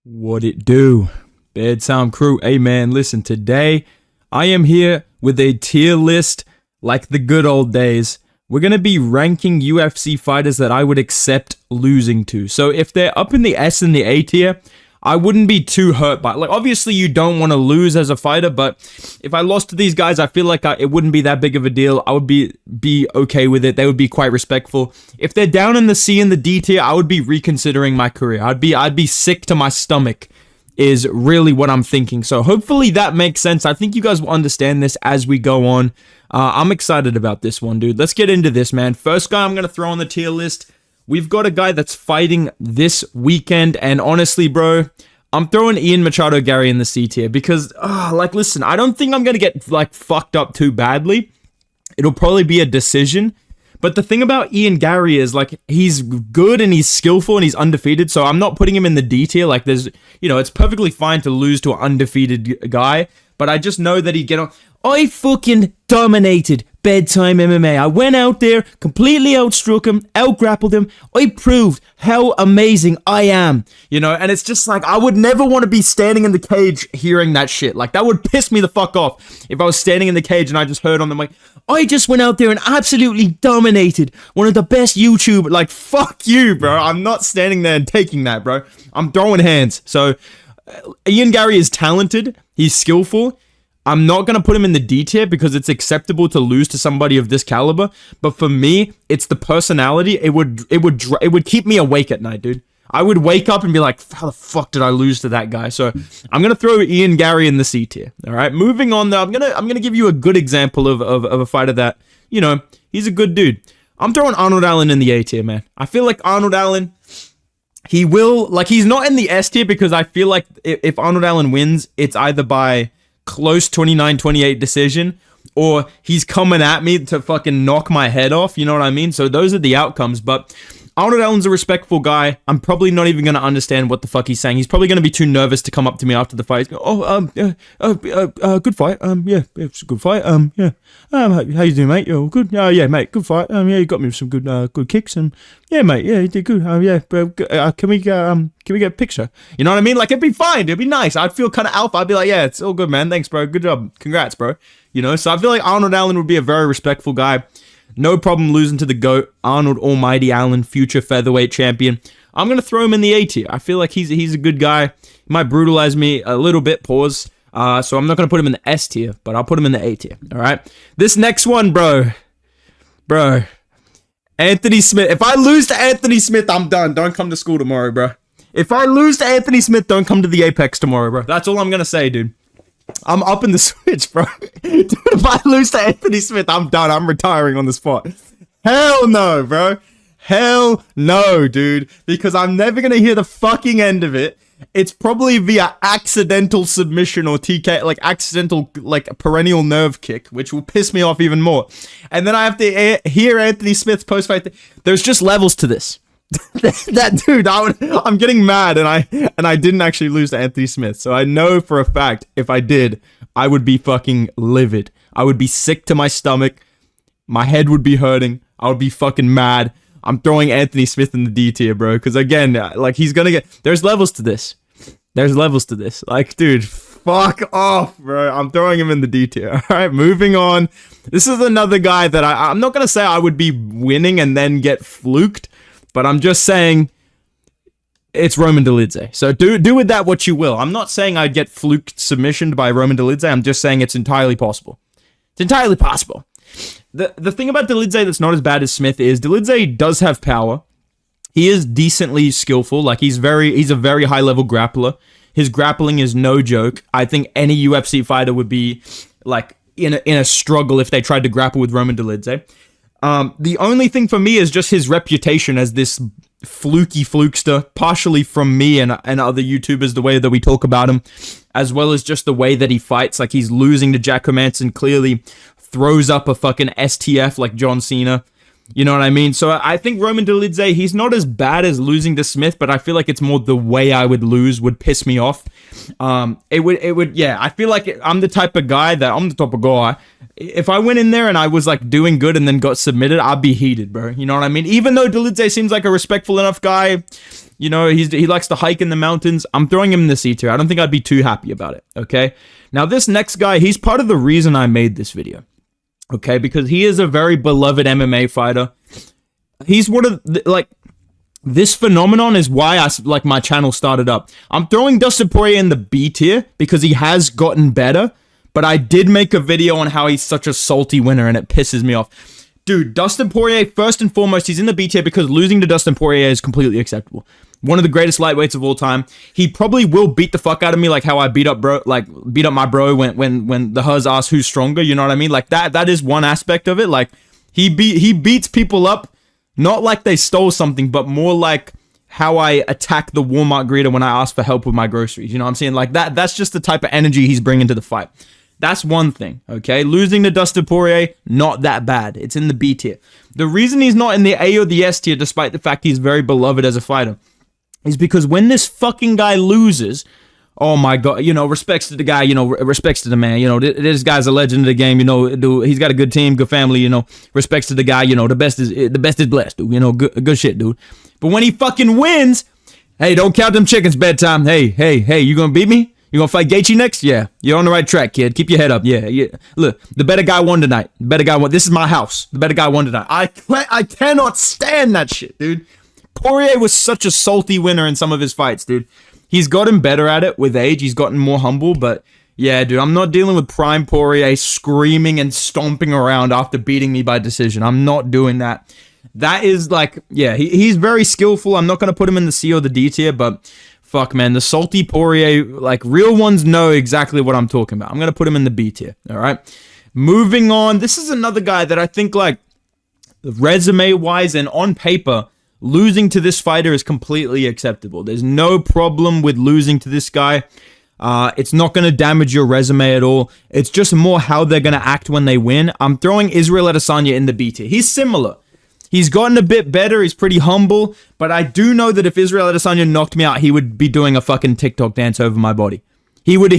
What it do? Bedtime crew. Hey man, listen, today I am here with a tier list like the good old days. We're going to be ranking UFC fighters that I would accept losing to. So if they're up in the S and the A tier, I wouldn't be too hurt by it. Like, obviously you don't want to lose as a fighter, but if I lost to these guys, I feel like it wouldn't be that big of a deal. I would be okay with it. They would be quite respectful. If they're down in the C and the D tier, I would be reconsidering my career. I'd be sick to my stomach is really what I'm thinking. So hopefully that makes sense. I think you guys will understand this as we go on. I'm excited about this one, dude. Let's get into this, man. First guy I'm going to throw on the tier list. We've got a guy that's fighting this weekend, and honestly, bro, I'm throwing Ian Machado Gary in the C tier because, listen, I don't think I'm going to get, fucked up too badly. It'll probably be a decision. But the thing about Ian Gary is, he's good and he's skillful and he's undefeated, so I'm not putting him in the D tier. It's perfectly fine to lose to an undefeated guy, but I just know that he'd get on. I fucking dominated Bedtime MMA. I went out there, completely outstruck him, outgrappled him. I proved how amazing I am, and it's just I would never want to be standing in the cage hearing that shit. That would piss me the fuck off if I was standing in the cage and I just heard on them, I just went out there and absolutely dominated one of the best YouTubers. Fuck you, bro. I'm not standing there and taking that, bro. I'm throwing hands. So, Ian Gary is talented. He's skillful. I'm not going to put him in the D tier because it's acceptable to lose to somebody of this caliber. But for me, it's the personality. It would keep me awake at night, dude. I would wake up and be like, how the fuck did I lose to that guy? So I'm going to throw Ian Gary in the C tier. All right. Moving on, though, I'm going to give you a good example of a fighter that, he's a good dude. I'm throwing Arnold Allen in the A tier, man. I feel like Arnold Allen, he will, he's not in the S tier because I feel like if Arnold Allen wins, it's either by close 29-28 decision, or he's coming at me to fucking knock my head off, you know what I mean? So those are the outcomes, but Arnold Allen's a respectful guy. I'm probably not even going to understand what the fuck he's saying. He's probably going to be too nervous to come up to me after the fight. He's going, good fight. Yeah, it's a good fight. Yeah. How you doing, mate? You're good. Yeah, mate, good fight. Yeah, you got me some good kicks, and yeah, mate, yeah, you did good. Yeah, can we get a picture? You know what I mean? It'd be fine. It'd be nice. I'd feel kind of alpha. I'd be like, yeah, it's all good, man. Thanks, bro. Good job. Congrats, bro. So I feel like Arnold Allen would be a very respectful guy. No problem losing to the GOAT, Arnold Almighty Allen, future featherweight champion. I'm going to throw him in the A tier. I feel like he's a good guy. He might brutalize me a little bit, pause. So I'm not going to put him in the S tier, but I'll put him in the A tier. All right. This next one, bro. Anthony Smith. If I lose to Anthony Smith, I'm done. Don't come to school tomorrow, bro. If I lose to Anthony Smith, don't come to the Apex tomorrow, bro. That's all I'm going to say, dude. I'm up in the switch, bro. Dude, if I lose to Anthony Smith, I'm done. I'm retiring on the spot. Hell no, bro. Hell no, dude. Because I'm never going to hear the fucking end of it. It's probably via accidental submission or TK, accidental, perennial nerve kick, which will piss me off even more. And then I have to hear Anthony Smith's post-fight. There's just levels to this. That dude, I'm getting mad, and I didn't actually lose to Anthony Smith. So I know for a fact if I did, I would be fucking livid. I would be sick to my stomach. My head would be hurting. I would be fucking mad. I'm throwing Anthony Smith in the D tier, bro. Because again, he's gonna get. There's levels to this. Dude, fuck off, bro. I'm throwing him in the D tier. All right, moving on. This is another guy that I'm not gonna say I would be winning and then get fluked. But I'm just saying it's Roman Dolidze. So do with that what you will. I'm not saying I'd get fluked submissioned by Roman Dolidze. I'm just saying it's entirely possible. It's entirely possible. The thing about Dolidze that's not as bad as Smith is Dolidze does have power. He is decently skillful. He's a very high level grappler. His grappling is no joke. I think any UFC fighter would be in a struggle if they tried to grapple with Roman Dolidze. The only thing for me is just his reputation as this fluky flukester, partially from me and other YouTubers, the way that we talk about him, as well as just the way that he fights. He's losing to Jack Hermanson, clearly throws up a fucking STF like John Cena. You know what I mean? So I think Roman Dolidze, he's not as bad as losing to Smith, but I feel like it's more the way I would lose would piss me off. Yeah, I feel like I'm the type of guy. If I went in there and I was like doing good and then got submitted, I'd be heated, bro. You know what I mean? Even though Dolidze seems like a respectful enough guy, you know, he likes to hike in the mountains, I'm throwing him in the C tier. I don't think I'd be too happy about it, okay? Now, this next guy, he's part of the reason I made this video. Okay, because he is a very beloved MMA fighter. He's one of this phenomenon is why my channel started up. I'm throwing Dustin Poirier in the B tier because he has gotten better, but I did make a video on how he's such a salty winner and it pisses me off. Dude, Dustin Poirier, first and foremost, he's in the B tier because losing to Dustin Poirier is completely acceptable. One of the greatest lightweights of all time. He probably will beat the fuck out of me like how I beat up my bro when the Huz asked who's stronger, you know what I mean? Like that is one aspect of it. Like he beats people up not like they stole something, but more like how I attack the Walmart greeter when I ask for help with my groceries. You know what I'm saying? Like that's just the type of energy he's bringing to the fight. That's one thing, okay? Losing to Dustin Poirier, not that bad. It's in the B tier. The reason he's not in the A or the S tier, despite the fact he's very beloved as a fighter, is because when this fucking guy loses, oh my God, you know, respects to the guy, you know, respects to the man, you know, this guy's a legend of the game, you know, he's got a good team, good family, you know, respects to the guy, you know, the best is blessed, dude, you know, good shit, dude. But when he fucking wins, hey, don't count them chickens, bedtime. Hey, you gonna beat me? You gonna fight Gaethje next? Yeah, you're on the right track, kid. Keep your head up. Yeah. Look, the better guy won tonight. The better guy won. This is my house. The better guy won tonight. I cannot stand that shit, dude. Poirier was such a salty winner in some of his fights, dude. He's gotten better at it with age. He's gotten more humble, but yeah, dude, I'm not dealing with prime Poirier screaming and stomping around after beating me by decision. I'm not doing that. That is like, yeah, he's very skillful. I'm not going to put him in the C or the D tier, but fuck, man, the salty Poirier, like real ones know exactly what I'm talking about. I'm going to put him in the B tier, all right? Moving on, this is another guy that I think like resume-wise and on paper, losing to this fighter is completely acceptable. There's no problem with losing to this guy. It's not going to damage your resume at all. It's just more how they're going to act when they win. I'm throwing Israel Adesanya in the B tier. He's similar. He's gotten a bit better. He's pretty humble. But I do know that if Israel Adesanya knocked me out, he would be doing a fucking TikTok dance over my body. He would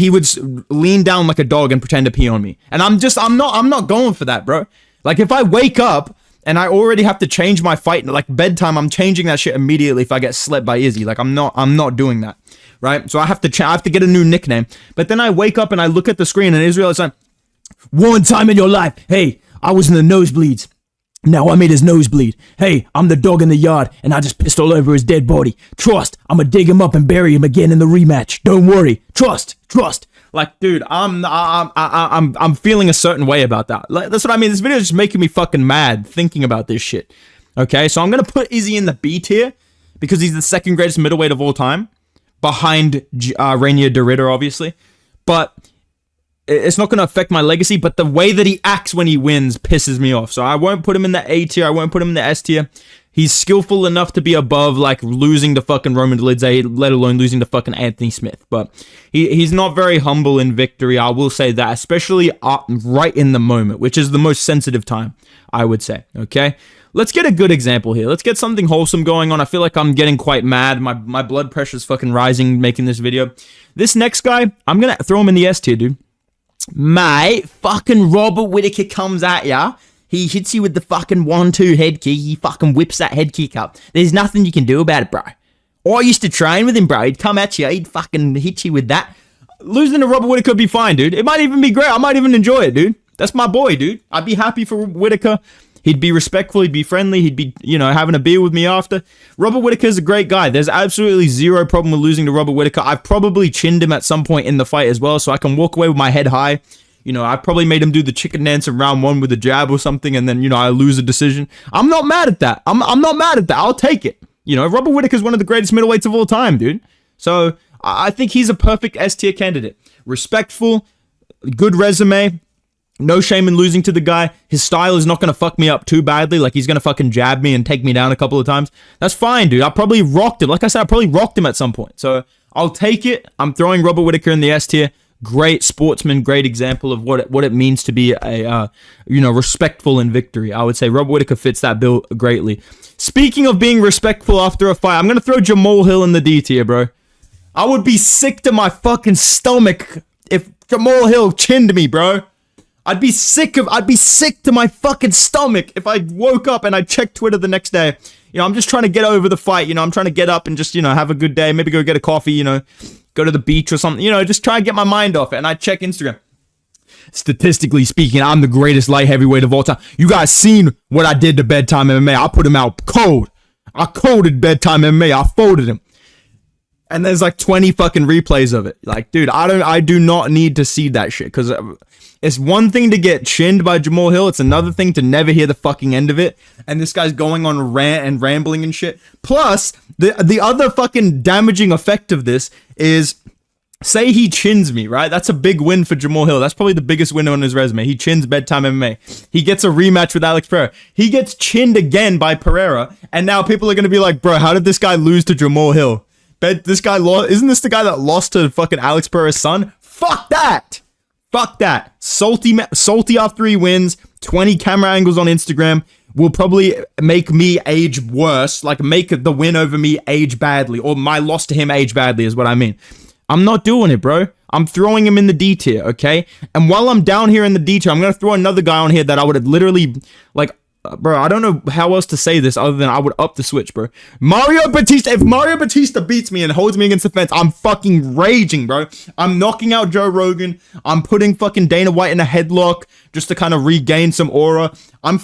lean down like a dog and pretend to pee on me. And I'm not going for that, bro. Like if I wake up and I already have to change my fight, like bedtime, I'm changing that shit immediately if I get slept by Izzy. Like I'm not doing that, right? So I have to get a new nickname. But then I wake up and I look at the screen and Israel is like, one time in your life, hey, I was in the nosebleeds. Now I made his nose bleed. Hey, I'm the dog in the yard, and I just pissed all over his dead body. Trust, I'm gonna dig him up and bury him again in the rematch. Don't worry. Trust. Like, dude, I'm feeling a certain way about that. Like, that's what I mean. This video is just making me fucking mad thinking about this shit. Okay, so I'm gonna put Izzy in the B tier because he's the second greatest middleweight of all time, behind Rainier Derrida, obviously. But it's not going to affect my legacy, but the way that he acts when he wins pisses me off. So I won't put him in the A tier. I won't put him in the S tier. He's skillful enough to be above, like, losing to fucking Roman Dolidze, let alone losing to fucking Anthony Smith. But he's not very humble in victory, I will say that, especially right in the moment, which is the most sensitive time, I would say, okay? Let's get a good example here. Let's get something wholesome going on. I feel like I'm getting quite mad. My blood pressure's fucking rising making this video. This next guy, I'm going to throw him in the S tier, dude. Mate, fucking Robert Whittaker comes at ya. He hits you with the fucking 1-2 head kick. He fucking whips that head kick up. There's nothing you can do about it, bro. I used to train with him, bro. He'd come at you. He'd fucking hit you with that. Losing to Robert Whittaker would be fine, dude. It might even be great. I might even enjoy it, dude. That's my boy, dude. I'd be happy for Whittaker. He'd be respectful. He'd be friendly. He'd be, you know, having a beer with me after. Robert Whittaker's a great guy. There's absolutely zero problem with losing to Robert Whittaker. I've probably chinned him at some point in the fight as well, so I can walk away with my head high. You know, I probably made him do the chicken dance in round 1 with a jab or something, and then, you know, I lose a decision. I'm not mad at that. I'm not mad at that. I'll take it. You know, Robert Whittaker's one of the greatest middleweights of all time, dude. So I think he's a perfect S-tier candidate. Respectful, good resume. No shame in losing to the guy. His style is not going to fuck me up too badly. Like, he's going to fucking jab me and take me down a couple of times. That's fine, dude. I probably rocked him. Like I said, I probably rocked him at some point. So, I'll take it. I'm throwing Robert Whittaker in the S tier. great sportsman, great example of what it means to be a respectful in victory. I would say Rob Whittaker fits that bill greatly. Speaking of being respectful after a fight, I'm gonna throw Jamahal Hill in the D tier, bro. I would be sick to my fucking stomach if Jamahal Hill chinned me, bro. I'd be sick to my fucking stomach if I woke up and I checked Twitter the next day. I'm just trying to get over the fight. I'm trying to get up and just, have a good day. Maybe go get a coffee, go to the beach or something. Just try and get my mind off it. And I check Instagram. Statistically speaking, I'm the greatest light heavyweight of all time. You guys seen what I did to Bedtime MMA. I put him out cold. I colded Bedtime MMA. I folded him. And there's like 20 fucking replays of it. Like, dude, I do not need to see that shit. Because it's one thing to get chinned by Jamahal Hill. It's another thing to never hear the fucking end of it. And this guy's going on a rant and rambling and shit. Plus, the other fucking damaging effect of this is, say he chins me, right? That's a big win for Jamahal Hill. That's probably the biggest win on his resume. He chins Bedtime MMA. He gets a rematch with Alex Pereira. He gets chinned again by Pereira. And now people are going to be like, bro, how did this guy lose to Jamahal Hill? This guy lost. Isn't this the guy that lost to fucking Alex Pereira's son? Fuck that. Fuck that. Salty after he wins. 20 camera angles on Instagram will probably make me age worse. Like, make the win over me age badly. Or my loss to him age badly is what I mean. I'm not doing it, bro. I'm throwing him in the D tier, okay? And while I'm down here in the D tier, I'm going to throw another guy on here that I would have literally, bro, I don't know how else to say this other than I would up the switch, bro. Mario Bautista. If Mario Bautista beats me and holds me against the fence, I'm fucking raging, bro. I'm knocking out Joe Rogan. I'm putting fucking Dana White in a headlock just to kind of regain some aura. I'm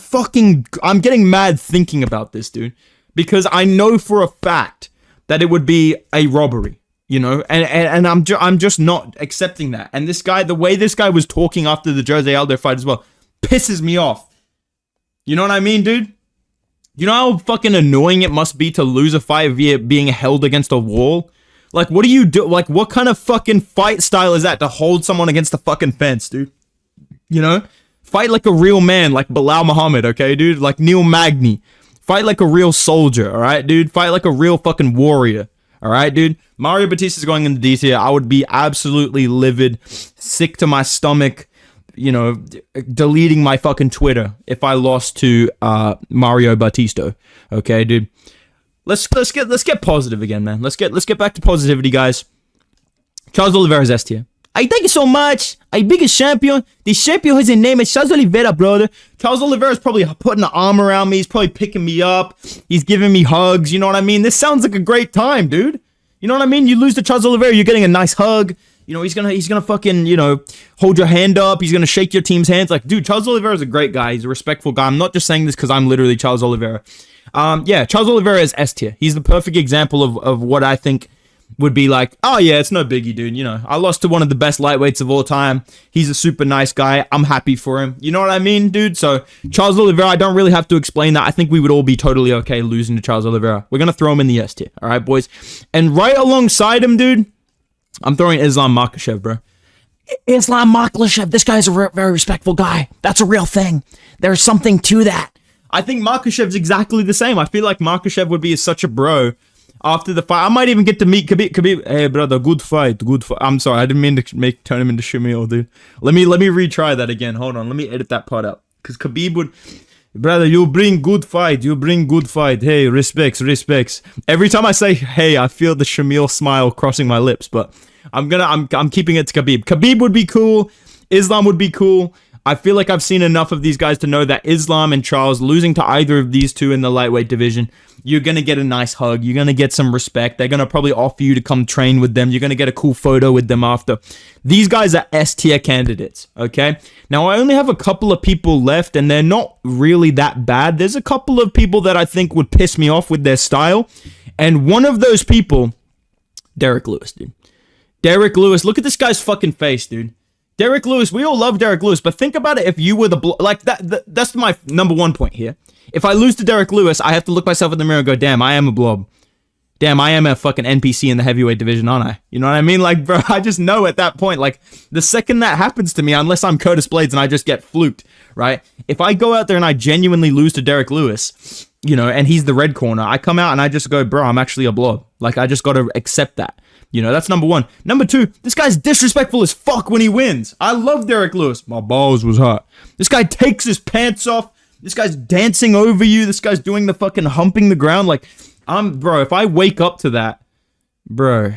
getting mad thinking about this, dude. Because I know for a fact that it would be a robbery. And I'm just not accepting that. And this guy, the way this guy was talking after the Jose Aldo fight as well, pisses me off. You know what I mean, dude? You know how fucking annoying it must be to lose a fight via being held against a wall? Like, what do you do? Like, what kind of fucking fight style is that to hold someone against the fucking fence, dude? Fight like a real man, like Bilal Muhammad, okay, dude? Like Neil Magny. Fight like a real soldier, alright, dude? Fight like a real fucking warrior. Alright, dude? Mario Bautista's going in the D tier. I would be absolutely livid, sick to my stomach, deleting my fucking Twitter if I lost to Mario Bautista. Okay, dude? Let's get positive again, man. Let's get back to positivity, guys. Charles Oliveira's S tier. I thank you so much. I biggest champion. The champion has a name is Charles Oliveira, brother. Charles Oliveira is probably putting an arm around me. He's probably picking me up. He's giving me hugs. You know what I mean? This sounds like a great time, dude. You know what I mean? You lose to Charles Oliveira, you're getting a nice hug. He's gonna fucking, hold your hand up. He's gonna shake your team's hands. Like, dude, Charles Oliveira is a great guy. He's a respectful guy. I'm not just saying this because I'm literally Charles Oliveira. Charles Oliveira is S tier. He's the perfect example of what I think would be like, oh yeah, it's no biggie, dude. I lost to one of the best lightweights of all time. He's a super nice guy. I'm happy for him. You know what I mean, dude? So Charles Oliveira, I don't really have to explain that. I think we would all be totally okay losing to Charles Oliveira. We're gonna throw him in the S tier. All right, boys. And right alongside him, dude, I'm throwing Islam Makhachev, bro. Islam Makhachev, this guy's a very respectful guy. That's a real thing. There's something to that. I think Makhachev's exactly the same. I feel like Makhachev would be such a bro after the fight. I might even get to meet Khabib. Hey, brother, good fight. I'm sorry, I didn't mean to turn him into Shamil, dude. Let me retry that again. Hold on, let me edit that part out. Because Khabib would... Brother, you bring good fight. Hey, respects. Every time I say hey, I feel the Shamil smile crossing my lips, but I'm keeping it to Khabib. Khabib would be cool. Islam would be cool. I feel like I've seen enough of these guys to know that Islam and Charles, losing to either of these two in the lightweight division, you're going to get a nice hug. You're going to get some respect. They're going to probably offer you to come train with them. You're going to get a cool photo with them after. These guys are S tier candidates, okay? Now, I only have a couple of people left, and they're not really that bad. There's a couple of people that I think would piss me off with their style, and one of those people, Derrick Lewis, dude. Derrick Lewis, look at this guy's fucking face, dude. Derrick Lewis, we all love Derrick Lewis, but think about it if you were that's my number one point here. If I lose to Derrick Lewis, I have to look myself in the mirror and go, damn, I am a blob. Damn, I am a fucking NPC in the heavyweight division, aren't I? You know what I mean? Like, bro, I just know at that point, like, the second that happens to me, unless I'm Curtis Blades and I just get fluked, right? If I go out there and I genuinely lose to Derrick Lewis, and he's the red corner, I come out and I just go, bro, I'm actually a blob. Like, I just got to accept that. You know, that's number one. Number two, this guy's disrespectful as fuck when he wins. I love Derrick Lewis. My balls was hot. This guy takes his pants off. This guy's dancing over you. This guy's doing the fucking humping the ground. Like, bro, if I wake up to that, bro,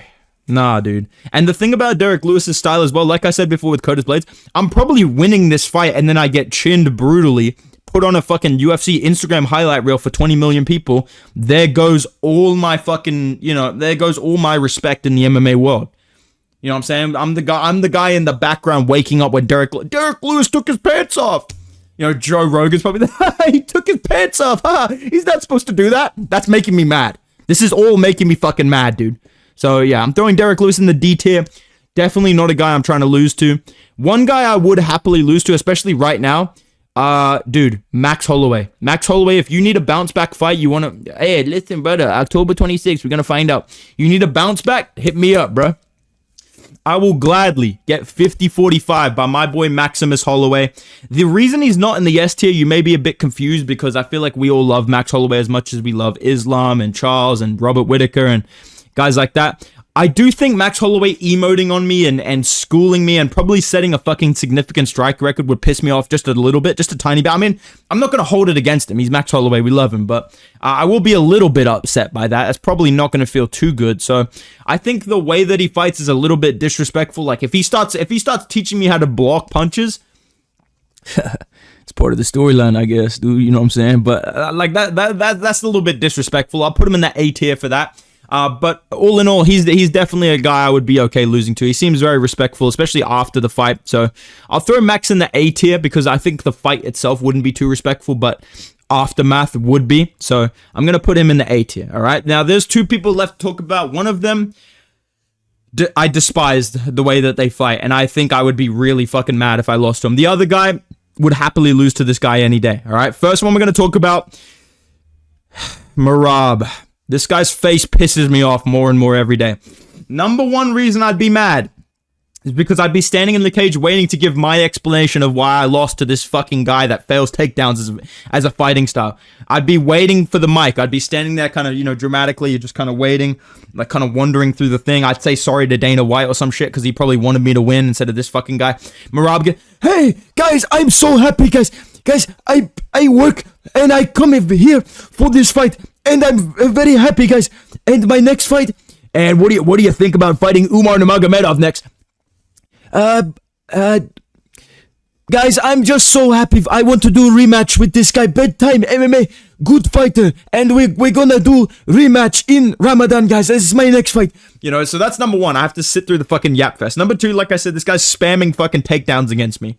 nah, dude. And the thing about Derrick Lewis's style as well, like I said before with Curtis Blades, I'm probably winning this fight and then I get chinned brutally, put on a fucking UFC Instagram highlight reel for 20 million people. There goes all my fucking, there goes all my respect in the MMA world. You know what I'm saying? I'm the guy in the background waking up when Derrick Lewis took his pants off. You know, Joe Rogan's probably he took his pants off. He's not supposed to do that. That's making me mad. This is all making me fucking mad, dude. So yeah, I'm throwing Derrick Lewis in the D tier. Definitely not a guy I'm trying to lose to. One guy I would happily lose to, especially right now, dude, Max Holloway. Max Holloway, if you need a bounce back fight, you want to, hey, listen, brother, October 26th, we're going to find out. You need a bounce back? Hit me up, bro. I will gladly get 50-45 by my boy Maximus Holloway. The reason he's not in the S tier, you may be a bit confused because I feel like we all love Max Holloway as much as we love Islam and Charles and Robert Whittaker and guys like that. I do think Max Holloway emoting on me and schooling me and probably setting a fucking significant strike record would piss me off just a little bit, just a tiny bit. I mean, I'm not going to hold it against him. He's Max Holloway. We love him. But I will be a little bit upset by that. It's probably not going to feel too good. So I think the way that he fights is a little bit disrespectful. Like if he starts teaching me how to block punches, it's part of the storyline, I guess, dude. You know what I'm saying? But like that's a little bit disrespectful. I'll put him in that A tier for that. But all in all, he's definitely a guy I would be okay losing to. He seems very respectful, especially after the fight. So I'll throw Max in the A tier because I think the fight itself wouldn't be too respectful, but aftermath would be. So I'm going to put him in the A tier, all right? Now, there's two people left to talk about. One of them, I despised the way that they fight, and I think I would be really fucking mad if I lost to him. The other guy would happily lose to this guy any day, all right? First one we're going to talk about, Merab. This guy's face pisses me off more and more every day. Number one reason I'd be mad is because I'd be standing in the cage waiting to give my explanation of why I lost to this fucking guy that fails takedowns as a fighting style. I'd be waiting for the mic. I'd be standing there kind of, dramatically, just kind of waiting, like kind of wandering through the thing. I'd say sorry to Dana White or some shit because he probably wanted me to win instead of this fucking guy. Merab, hey, guys, I'm so happy, guys. Guys, I work and I come over here for this fight. And I'm very happy, guys. And my next fight. And what do you think about fighting Umar Nurmagomedov next? Guys, I'm just so happy. I want to do a rematch with this guy. Bedtime MMA, good fighter. And we're gonna do rematch in Ramadan, guys. This is my next fight. So that's number one. I have to sit through the fucking yap fest. Number two, like I said, this guy's spamming fucking takedowns against me.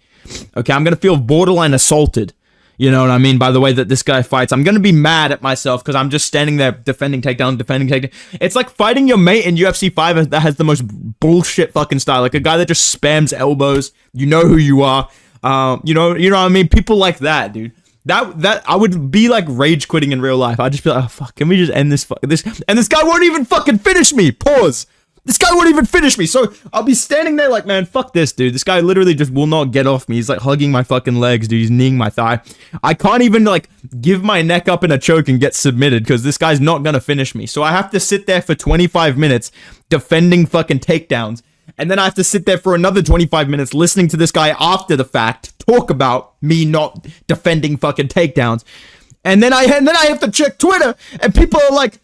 Okay, I'm gonna feel borderline assaulted. You know what I mean? By the way that this guy fights. I'm going to be mad at myself because I'm just standing there defending takedown. It's like fighting your mate in UFC 5 that has the most bullshit fucking style. Like a guy that just spams elbows. You know who you are. You know what I mean? People like that, dude. That I would be like rage quitting in real life. I'd just be like, oh, fuck, can we just end this? And this guy won't even fucking finish me. Pause. This guy won't even finish me. So I'll be standing there like, man, fuck this, dude. This guy literally just will not get off me. He's like hugging my fucking legs, dude. He's kneeing my thigh. I can't even like give my neck up in a choke and get submitted because this guy's not going to finish me. So I have to sit there for 25 minutes defending fucking takedowns. And then I have to sit there for another 25 minutes listening to this guy after the fact talk about me not defending fucking takedowns. And then I have to check Twitter and people are like,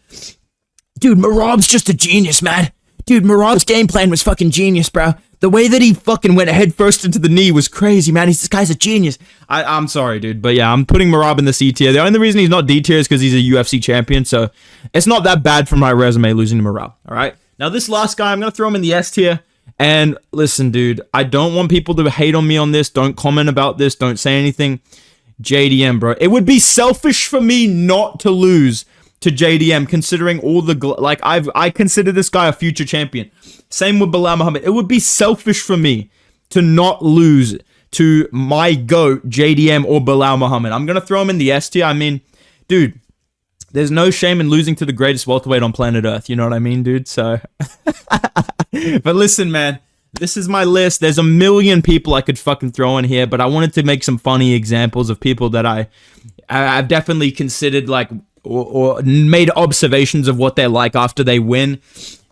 dude, Merab's just a genius, man. Dude, Merab's game plan was fucking genius, bro. The way that he fucking went head first into the knee was crazy, man. This guy's a genius. I'm sorry, dude. But yeah, I'm putting Merab in the C tier. The only reason he's not D tier is because he's a UFC champion. So it's not that bad for my resume losing to Merab. All right. Now, this last guy, I'm going to throw him in the S tier. And listen, dude, I don't want people to hate on me on this. Don't comment about this. Don't say anything. JDM, bro. It would be selfish for me not to lose to JDM, considering all the I consider this guy a future champion. Same with Belal Muhammad. It would be selfish for me to not lose to my GOAT, JDM or Belal Muhammad. I'm gonna throw him in the S tier. I mean, dude, there's no shame in losing to the greatest welterweight on planet Earth. You know what I mean, dude? So, but listen, man, this is my list. There's a million people I could fucking throw in here, but I wanted to make some funny examples of people that I've definitely considered like. Or made observations of what they're like after they win.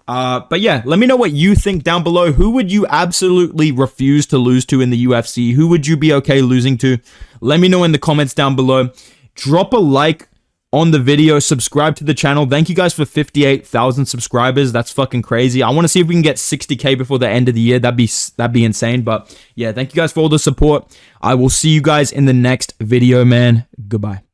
But yeah, let me know what you think down below. Who would you absolutely refuse to lose to in the UFC? Who would you be okay losing to? Let me know in the comments down below. Drop a like on the video, subscribe to the channel. Thank you guys for 58,000 subscribers. That's fucking crazy. I want to see if we can get 60k before the end of the year. That'd be insane. But yeah, thank you guys for all the support. I will see you guys in the next video, man. Goodbye.